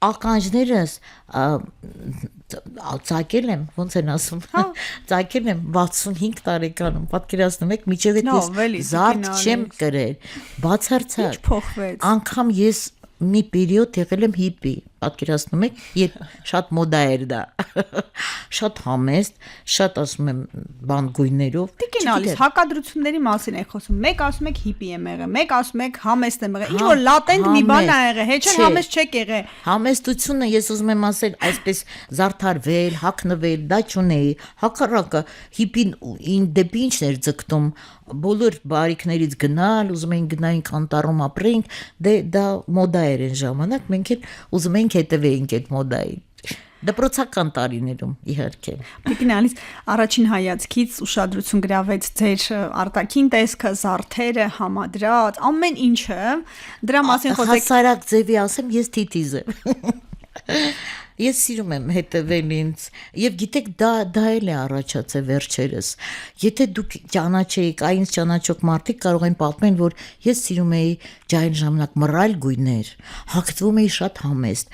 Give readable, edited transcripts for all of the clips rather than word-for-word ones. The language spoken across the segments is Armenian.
ականջներս ծակել եմ, ոնց են ասում, ծակել եմ 65 տարեկանում, պատկերացնում եք, միջև ես զարդ չեմ կրել, բացարձակ, անգամ ես մի պերիոդ եղել եմ հիպի, պատկերացնում եք, երբ շատ մոդա էր դա, շատ համեստ, շատ ասում եմ բան գույներով։ Տիկին Ալիս, հակադրությունների մասին եք խոսում, մեկ ասում եք հիպի եմ եղել, մեկ ասում եք համեստ եմ եղել, ինչ որ լատենտ մի բան ա եղել, հեչ էլ համեստ չեք եղել։ Համեստությունը ես ուզում եմ ասել, այսպես զարդարվել, հագնվել, դա չունեի, հակառակը հիպին դեպի ինչն էր ձգտում, բոլոր բարիքներից գնալ, ուզում էին գնայինք անտառում ապրեինք, դե դա մոդա էր այն ժամանակ, մենք էլ ուզում էինք հետևեինք այդ մոդային։ Դպրոցական տարիներում իհարկե։ Տիկին Ալիս, առաջին հայացքից ուշադրություն գրավեց ձեր արտաքին տեսքը, զարդերը, համադրած, ամեն ինչը, դրա մասին խոսեք։ Հասարակ ձևի ասեմ, ես թիթիզ եմ։ Ես սիրում եմ հետևել ինձ եւ գիտեք դա էլ է առաջացել վերջերս։ Եթե դուք ճանաչեիք, այնց ճանաչող մարդիկ կարող են պատմել, որ ես սիրում էի ջահել ժամանակ մռայլ գույներ, հագնվում էի շատ համեստ։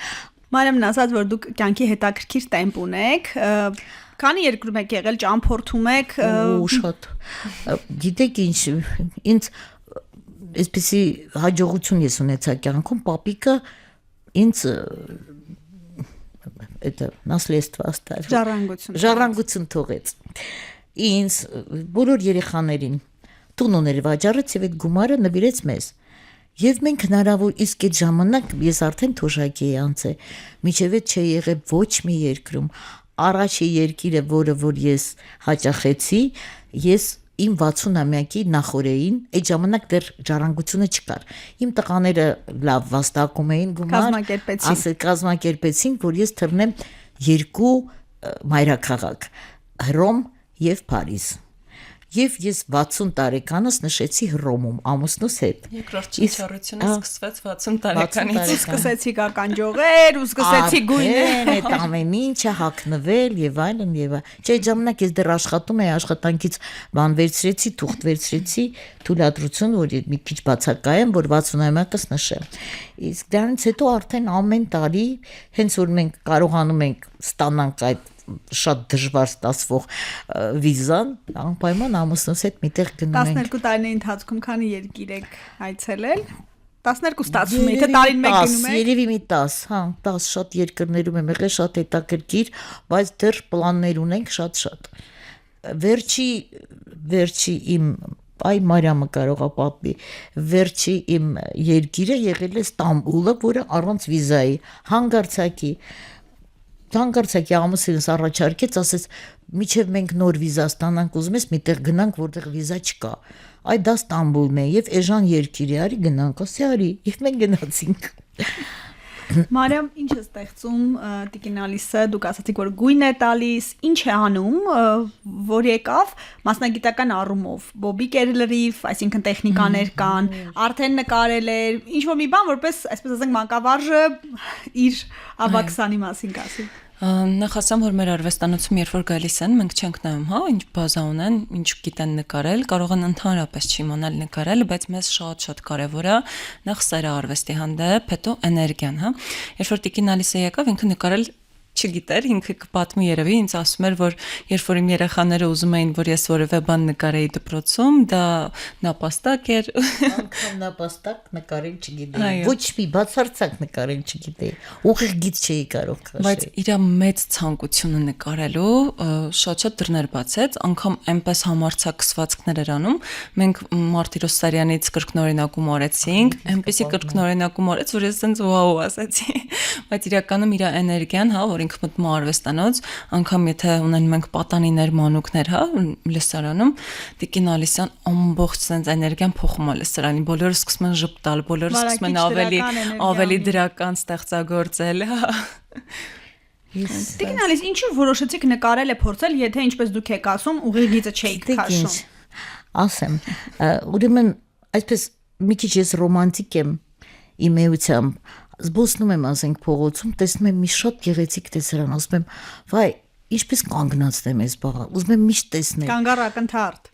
Մարիամն ասաց, որ դուք կյանքի հետաքրքիր տեմպ ունեք, քանի երկրում եք եղել, ճամփորդում եք։ Շատ։ Գիտեք ինչ, ինձ այսպեսի հաջողություն ես ունեցա կյանքում, պապիկը ինձ это наследство оставил. Ժառանգություն թողեց։ Ինձ բոլոր երեխաներին տուն ուներ վաճառեց եւ այդ գումարը նվիրեց մեզ։ Եվ մենք հնարավոր իսկ այդ ժամանակ ես արդեն թոշակի էի անցել, միջև չէ եղել ոչ մի երկրում։ Առաջի երկիրը, որ ես հաճախեցի, ես իմ 60-ամյակի նախորեին, այդ ժամանակ դեռ ժառանգությունը չկար։ Իմ տղաները լավ վաստակում էին գումար, կազմակերպեցին, որ ես թռնեմ 2 մայրաքաղաք՝ Հռոմ եւ Փարիզ։ Եվ ես 60 տարեկանս նշեցի Հռոմում ամուսնուս հետ։ Երկրորդ ճանաչությունը սկսվեց 60 տարեկանից։ Սկսեցիք ականջողեր ու սկսեցիք գույներ, այդ ամեն ինչը հագնվել եւ այլն եւ այլն։ Չէ, այդ ժամանակ ես դեռ աշխատում էի, աշխատանքից բան վերցրեցի, թուղթ վերցրեցի, թույլատրություն, որ մի քիչ բացակայեմ, որ 60-ամյակս նշեմ։ Իսկ դրանից հետո արդեն ամեն տարի, հենց որ մենք կարողանում ենք ստանանք այդ շատ դժվար ստացվող վիզան, անպայման ամուսնուս հետ միտեղ գնում ենք։ 12 տարիների ընթացքում քանի երկիր եք այցելել։ 12 ստացվում է, թե տարին մեկ գնում եք։ Երևի մի 10, 10 շատ երկրներում եմ եղել, շատ հետաքրքիր, բայց դեռ պլաններ ունենք շատ։ Վերջի իմ այ Մարիամը կարող է պատմի, վերջի իմ երկիրը եղել է Ստամբուլը, որը առանց վիզայի, հանկարծակի ամուսինս առաջարկեց, ասեց, միջև մենք նոր վիզա ստանանք, ուզում ես միտեղ գնանք, որտեղ վիզա չկա։ Այ դա Ստամբուլն է եւ էժան երկիրի, արի գնանք, ասի արի, եւ մենք գնացինք։ Մարիամ, ինչ է ստեղծում Տիկին Ալիսը, դուք ասացիք, որ գույն է տալիս, ինչ է անում, որ եկավ մասնագիտական առումով, բոբիկեր լրիվ, այսինքն տեխնիկաներ կան, արդեն նկարել էր, ինչ որ մի բան, որպես, այսպես ասենք, մանկավարժը իր ավագսանի մասին կասի։ Նախ ասեմ, որ մեր արվեստանոցում երբ որ գալիս են, մենք չենք նայում, ինչ բազա ունեն, ինչ գիտեն նկարել, կարող են ընդհանրապես չիմանալ նկարել, բայց մեզ շատ կարևոր է նախ սերը արվեստի հանդեպ, հետո էներգիան, Երբ որ Տիկին Ալիսը եկավ, ինքը նկարել չգիտեր, ինքը կպատմի երևի, ինձ ասում էր, որ երբ որ իմ երեխաները ուզում էին, որ ես որևէ բան նկարեի դպրոցում, դա նապաստակ էր։ Անգամ նապաստակ նկարել չգիտեի։ Ոչ մի բացարձակ նկարել չգիտեի։ Ուղիղ գիծ չէի կարող քաշել։ Բայց իր մեծ ցանկությունը նկարելու շատ դռներ բացեց, անգամ այնպես համարձակսվածքներ էր անում։ Մենք Մարտիրոս Սարյանից կրկնօրինակում արեցինք, այնպեսի կրկնօրինակում արեց, որ ես ասենց վաու ասացի։ Բայց իրականում իր էներգիան, որ ինքը մտնում առվեստանոց, անգամ եթե ունեն մենք պատանիներ, մանուկներ, լսարանում, Տիկին Ալիսյան ամբողջ sense էներգիան փոխում է լսարանի, բոլորը սկսում են ժպտալ, բոլորը սկսում են ավելի դրական ստեղծագործել, Տիկին Ալիս, ինչու որոշեցիք նկարել է փորձել, եթե ինչպես դուք եք ասում, ուղիղ գիծը չէիք քաշում։ Ասեմ, ուրեմն այսպես մի քիչ ես ռոմանտիկ եմ իմ էությամբ, զբոսնում եմ ասենք փողոցում, տեսնում եմ մի շատ գեղեցիկ տեսարան, ասում եմ, վայ, ինչպես կանգնացնեմ այս բաղը, ուզում եմ միշտ տեսնել։ Կանգառ ակնթարթ։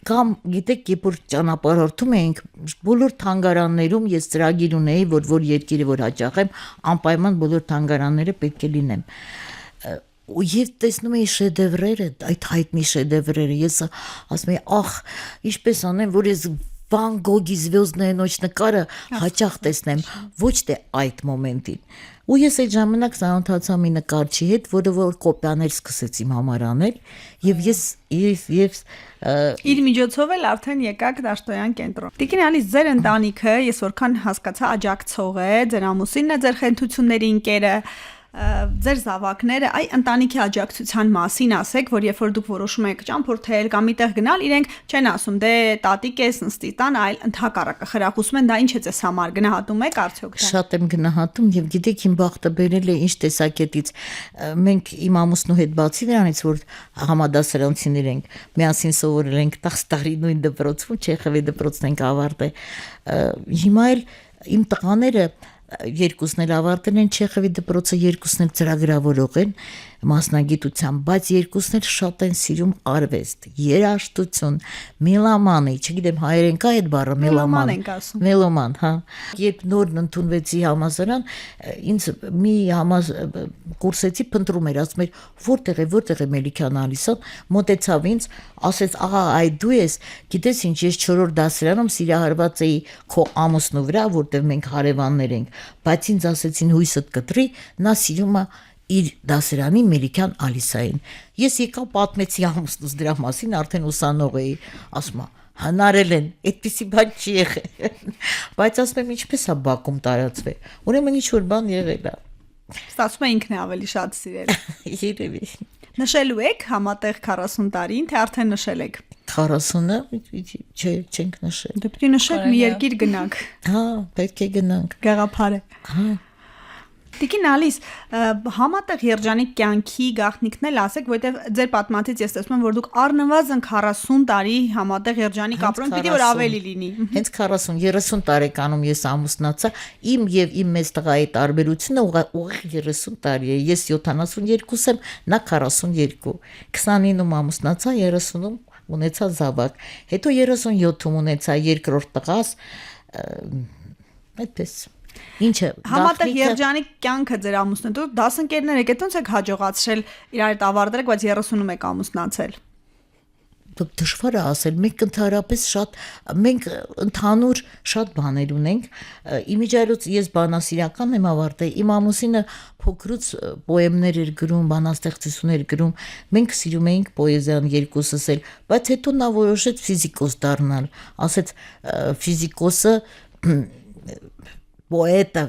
Կամ գիտեք, երբ որ ճանապարհորդում էինք, բոլոր թանգարաններում ես ծրագիր ունեի, որ երկիրը որ հաճախեմ, անպայման բոլոր թանգարանները պետք է լինեմ։ Եվ տեսնում էի շեդևրերը, այդ հայտնի շեդևրերը, ես ասում էի, ախ, ինչպես անեմ, որ ես Վան Գոգի «Звёздная ночь» նկարը հաճախ տեսնեմ, ոչ թե այդ մոմենտին։ Ու ես այդ ժամանակ ծանոթացա մի նկարչի հետ, որը որ կոպիաներ սկսեց իմ համար անել, եւ ես իր միջոցով էլ արդեն եկաք Դաշտոյան կենտրոն։ Տիկին Ալիս, ձեր ընտանիքը, ես որքան հասկացա, աջակցող է, ձեր ամուսինն է, ձեր խենթությունների ընկերը, ձեր զավակները, այ ընտանիքի աջակցության մասին ասեք, որ երբ որ դուք որոշում եք ճամփորդել կամ միտեղ գնալ, իրենք չեն ասում, դե տատիկ ես նստի տան, այլ ընդհակառակը խրախուսում են, դա ինչ է ձեզ համար, գնահատում եք արդյոք դա։ Շատ եմ գնահատում եւ գիտեք իմ բախտը բերել է ինչ տեսակետից։ Մենք իմ ամուսնու հետ բացի նրանից, որ համադասարանցիներ ենք, միասին սովորել ենք 10 տարի նույն դպրոցում, Չեխովի դպրոցն ենք ավարտել։ Հիմա էլ իմ տղաները երկուսն էլ ավարտել են Չեխովի դպրոցը, երկուսն էլ ծրագրավորող են մասնագիտությամբ, բայց երկուսն էլ շատ են սիրում արվեստ, երաժշտություն, մելոմանի, չգիտեմ հայերեն կա այդ բառը մելոման ենք ասում։ Մելոման, հա։ Երբ նոր ընդունվեցի համալսարան, ինձ մի կուրսեցի փնտրում էր, ասում էր, որտեղ է Մելիքյան Ալիսան, մոտեցավ ինձ, ասեց, ահա այդ դու ես, գիտես ինչ, ես 4-րդ դասարանում սիրահարված էի քո ամուսնու վրա, որտեղ մենք հարևաններ ենք, բայց ինձ ասեցին հույսդ կտրի, նա սիրում է իր դասարանի Մելիքյան Ալիսային։ Ես եկա պատմեցի ամուսնուս դրա մասին, արդեն ուսանող էի, ասում է, հնարել են, այդպիսի բան չի եղել։ Բայց ասում եմ, ինչպես է Բաքում տարածվել։ Ուրեմն ինչ-որ բան եղել է։ Ստացվում է ինքն է ավելի շատ սիրել։ Երևի։ Նշելու եք համատեղ 40 տարին, թե արդեն նշել եք։ 40-ը չենք նշել։ Դե պետք է նշեք, մի երկիր գնանք։ Հա, պետք է գնանք։ Գաղափար է։ Հա։ Տիկին Ալիս, համատեղ երջանիկ կյանքի գաղտնիքն էլ ասեք, որտեղ ձեր պատմածից ես տեսնում եմ, որ դուք առնվազն 40 տարի համատեղ երջանիկ ապրում, պիտի որ ավելի լինի։ Հենց 40-30 տարեկանում ես ամուսնացա, իմ եւ իմ մեծ տղայի տարբերությունը ուղիղ 30 տարի է։ Ես 72 եմ, նա 42։ 29-ում ամուսնացա, 30-ում ունեցա զավակ։ Հետո 37-ում ունեցա երկրորդ տղաս, այդպես։ Ինչը համատեղ երջանիկ կյանքը ձեր ամուսնու դուք դասընկերներ եք, ոնց եք հաջողացրել իրար հետ ավարտել, բայց 30-ում եք ամուսնացել։ Դժվար է ասել, մենք ընդհանուր շատ բաներ ունենք, իմիջիայլոց ես բանասիրական եմ ավարտել, իմ ամուսինը փոքրուց պոեմներ էր գրում, բանաստեղծություններ գրում, մենք սիրում էինք պոեզիան երկուսս էլ, բայց հետո նա որոշեց ֆիզիկոս դառնալ, ասեց ֆիզիկոսը պոետը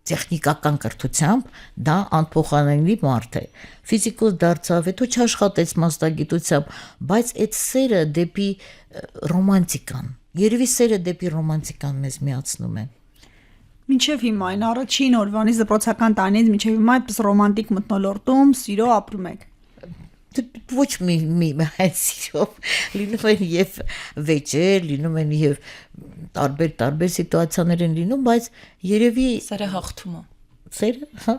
տեխնիկական կրթությամբ դա անփոխանցելի մարդ է։ Ֆիզիկոս դարձավ, հետո չաշխատեց մասնագիտությամբ, բայց այդ սերը դեպի ռոմանտիկան, երևի սերը դեպի ռոմանտիկան մեզ միացնում է։ Մինչև հիմա այն առաջին օրվանից դպրոցական տարիներից մինչև հիմա այդպես ռոմանտիկ մթնոլորտում սիրո ապրում եք։ Ոչ մի սիրով լինում են եւ վեճեր, լինում են եւ տարբեր սիտուացիաներ են լինում, բայց երևի սերը հաղթում է։ Սերը, հա։